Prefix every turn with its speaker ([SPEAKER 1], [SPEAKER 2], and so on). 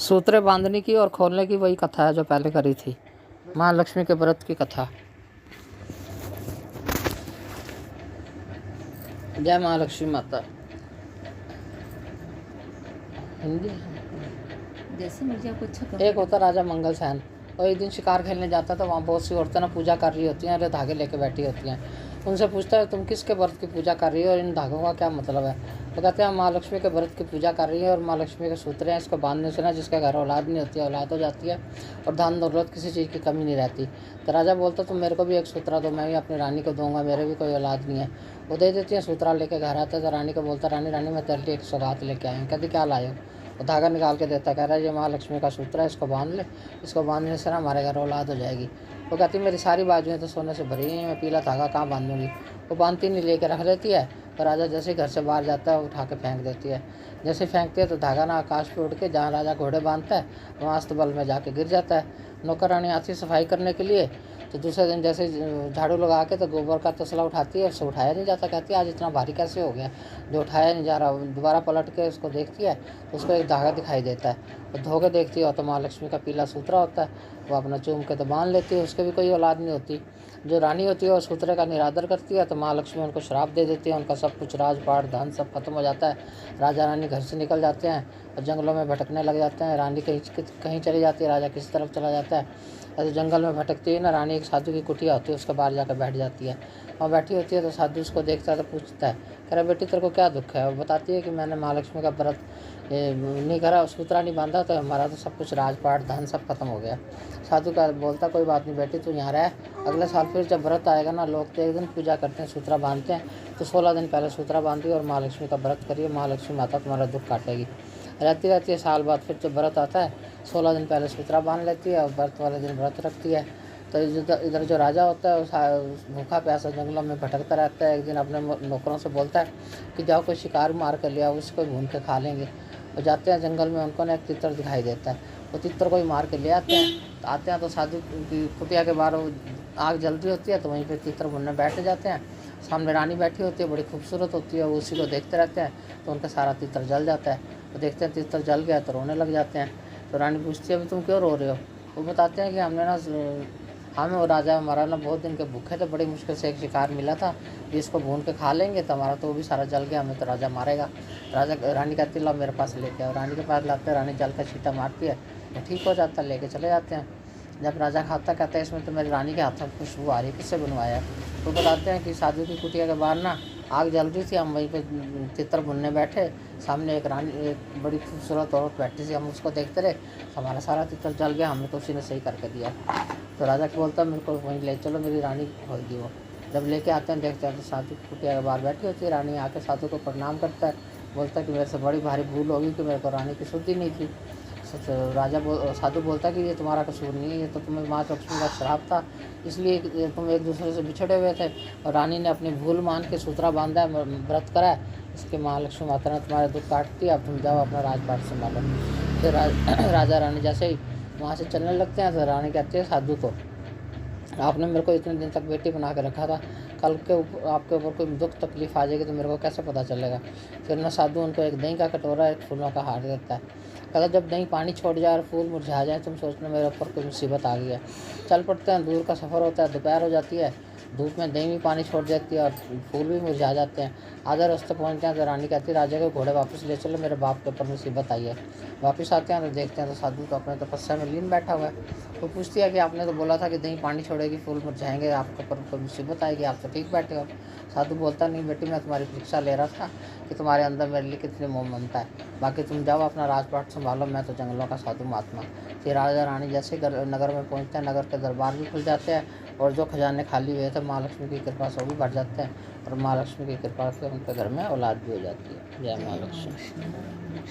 [SPEAKER 1] सूत्रे बांधने की और खोलने की वही कथा है जो पहले करी थी, माँ लक्ष्मी के व्रत की कथा। जय माँ लक्ष्मी माता। हिंदी
[SPEAKER 2] जैसे मुझे आपको अच्छा
[SPEAKER 1] एक होता राजा मंगल सेन, और एक दिन शिकार खेलने जाता था। वहाँ बहुत सी औरतें ना पूजा कर रही होती हैं, अरे धागे लेके बैठी होती हैं। उनसे पूछता है तुम किसके व्रत की पूजा कर रही हो और इन धागों का क्या मतलब है। वो कहते हैं माँ लक्ष्मी के व्रत की पूजा कर रही है और माँ लक्ष्मी के सूत्र हैं, इसको बांधने से ना जिसके घर औलाद नहीं होती है औलाद हो जाती है और धन दौलत किसी चीज़ की कमी नहीं रहती। तो राजा बोलता तुम मेरे को भी एक सूत्रा दो, मैं भी अपनी रानी को दूंगा, मेरे भी कोई औलाद नहीं है। वो दे देती है, सूत्रा लेके घर आता है तो रानी को बोलता रानी रानी मैं तेरे लिए एक सौगात लेके आया हूँ। कहती क्या लाए हो। वो धागा निकाल के देता, कह रहा है ये माँ लक्ष्मी का सूत्र है, इसको बांध ले, इसको बांधने से ना हमारे घर औलाद हो जाएगी। वो कहती मेरी सारी बाजुएं तो सोने से भरी हैं, मैं पीला धागा कहाँ बांधूंगी। वो बांधती नहीं, लेकर रख देती है। तो राजा जैसे ही घर से बाहर जाता है उठा के फेंक देती है। जैसे फेंकती है तो धागा ना आकाश पे उड़ के जहाँ राजा घोड़े बांधता है वहाँ अस्तबल में जाके गिर जाता है। नौकरानी आती है सफाई करने के लिए, तो दूसरे दिन जैसे झाड़ू लगा के तो गोबर का तसला उठाती है, उससे उठाया नहीं जाता। कहती है आज इतना भारी कैसे हो गया जो उठाया नहीं जा रहा। दोबारा पलट के उसको देखती है तो उसको एक धागा दिखाई देता है। वो धो के देखती है तो माँ लक्ष्मी का पीला सूत्रा होता है। वो अपना चूम के तो बांध लेती है, उसके भी कोई औलाद नहीं होती। जो रानी होती है वो सूत्रे का निरादर करती है तो माँ लक्ष्मी उनको श्राप दे देती है, उनका सब कुछ राजपाट धन सब खत्म हो जाता है। राजा रानी घर से निकल जाते हैं और जंगलों में भटकने लग जाते हैं। रानी कहीं चली जाती है, राजा किसी तरफ चला जाता है। ऐसे जंगल में भटकती है ना, रानी एक साधु की कुटिया होती है, उसके बाहर जाकर बैठ जाती है। वहाँ बैठी होती है तो साधु उसको देखता है तो पूछता है, कह रहा बेटी तेरे को क्या दुख है। वो बताती है कि मैंने माँ लक्ष्मी का व्रत नहीं करा, सूत्रा नहीं बांधा तो हमारा तो सब कुछ राजपाट धन सब खत्म हो गया। साधु का बोलता कोई बात नहीं बेटी, तू यहाँ रह, अगले साल फिर जब व्रत आएगा ना, लोग तो एक दिन पूजा करते हैं सूत्रा बांधते हैं, तो 16 दिन पहले सूत्रा बांधिए और माँ लक्ष्मी का व्रत करिए, माँ लक्ष्मी माता तुम्हारा दुख काटेगी। रहती है। साल बाद फिर जब व्रत आता है 16 दिन पहले सूत्रा बांध लेती है और व्रत वाले दिन व्रत रखती है। तो इधर जो राजा होता है वो भूखा प्यासा जंगलों में भटकता रहता है। एक दिन अपने नौकरों से बोलता है कि जाओ कोई शिकार मार कर ले आओ, उसको भून के खा लेंगे। और जाते हैं जंगल में, उनको ना एक तितर दिखाई देता है, वो तितर को ही मार के ले आते हैं। तो आते हैं तो साधु की कुटिया के बाहर आग जल रही होती है, तो वहीं पर तितर भुनने बैठ जाते हैं। सामने रानी बैठी होती है, बड़ी खूबसूरत होती है, वो उसी को देखते रहते हैं तो उनका सारा तितर जल जाता है। तो देखते हैं तितर जल गया तो रोने लग जाते हैं। तो रानी पूछती है अभी तुम क्यों रो रहे हो। वो बताते हैं कि हमने ना हमें और राजा हमारा ना बहुत दिन के भूखे थे, बड़ी मुश्किल से एक शिकार मिला था, जिसको भून के खा लेंगे तो हमारा तो वो भी सारा जल गया, हमें तो राजा मारेगा। रानी कहती ला मेरे पास लेके आओ। रानी के पास लाते हैं, रानी जल का छींटा मारती है तो ठीक हो जाता है, लेके चले जाते हैं। जब राजा खाता कहता है इसमें तो मेरी रानी के हाथ में खुशबू आ रही है, किससे बनवाया। तो बताते हैं कि साधु की कुटिया के बाहर ना आग जल रही थी, हम वहीं पे तितर भुनने बैठे, सामने एक रानी एक बड़ी खूबसूरत औरत बैठी थी, हम उसको देखते रहे, हमारा सारा तितर जल गया, हमें तो उसी ने सही करके दिया। तो राजा को बोलता मेरे को वहीं ले चलो, मेरी रानी होगी वो। जब लेके आते हैं देखते हैं तो साधु की कुटिया के बाहर बैठी होती है। रानी आके साधु को प्रणाम करता है, बोलता है कि मेरे से बड़ी भारी भूल होगी कि मेरे को रानी की शुद्धि नहीं थी। साधु बोलता कि ये तुम्हारा कसूर नहीं है, ये तो तुम्हें माँ लक्ष्मी का श्राप था, इसलिए तुम एक दूसरे से बिछड़े हुए थे और रानी ने अपनी भूल मान के सूत्रा बांधा है, व्रत करा है, इसके माँ लक्ष्मी माता ने तुम्हारे दुख काट दिया, अब तुम जाओ अपना राजपाट संभालो। फिर राजा रानी जैसे ही वहाँ से चलने लगते हैं तो रानी कहती है साधु को आपने मेरे को इतने दिन तक बेटी बना के रखा था, कल के आपके ऊपर कोई दुख तकलीफ आ जाएगी तो मेरे को कैसे पता चलेगा। फिर ना साधु उनको एक दही का कटोरा एक फूलों का हार देता है। कहता जब दही पानी छोड़ जाए और फूल मुरझा जाए तुम सोचना मेरे ऊपर कोई मुसीबत आ गई है। चल पड़ते हैं, दूर का सफ़र होता है, दोपहर हो जाती है, धूप में दही भी पानी छोड़ देती है और फूल भी मुरझा जाते हैं। आधे रास्ते पहुँचते हैं तो रानी कहती है राजा के घोड़े वापस ले चलो, मेरे बाप के ऊपर मुसीबत आई है। वापस आते हैं तो देखते हैं तो साधु तो अपने तपस्या में लीन बैठा हुआ है। वो पूछती है कि आपने तो बोला था कि दही पानी छोड़ेगी फूल मुरझाएंगे, आपके ऊपर कोई मुसीबत आएगी, आप तो ठीक बैठे हो। साधु बोलता नहीं बेटी मैं तुम्हारी परीक्षा ले रहा था कि तुम्हारे अंदर मेरे लिए कितनी मोह ममता है, बाकी तुम जाओ अपना राजपाट संभालो, मैं तो जंगलों का साधु महात्मा। फिर राजा रानी जैसे नगर में पहुँचते हैं, नगर के दरबार भी खुल जाते हैं और जो खजाने खाली हुए थे माँ लक्ष्मी की कृपा से वो भी भर जाते हैं और माँ लक्ष्मी की कृपा से उनके घर में औलाद भी हो जाती है। जय माँ लक्ष्मी।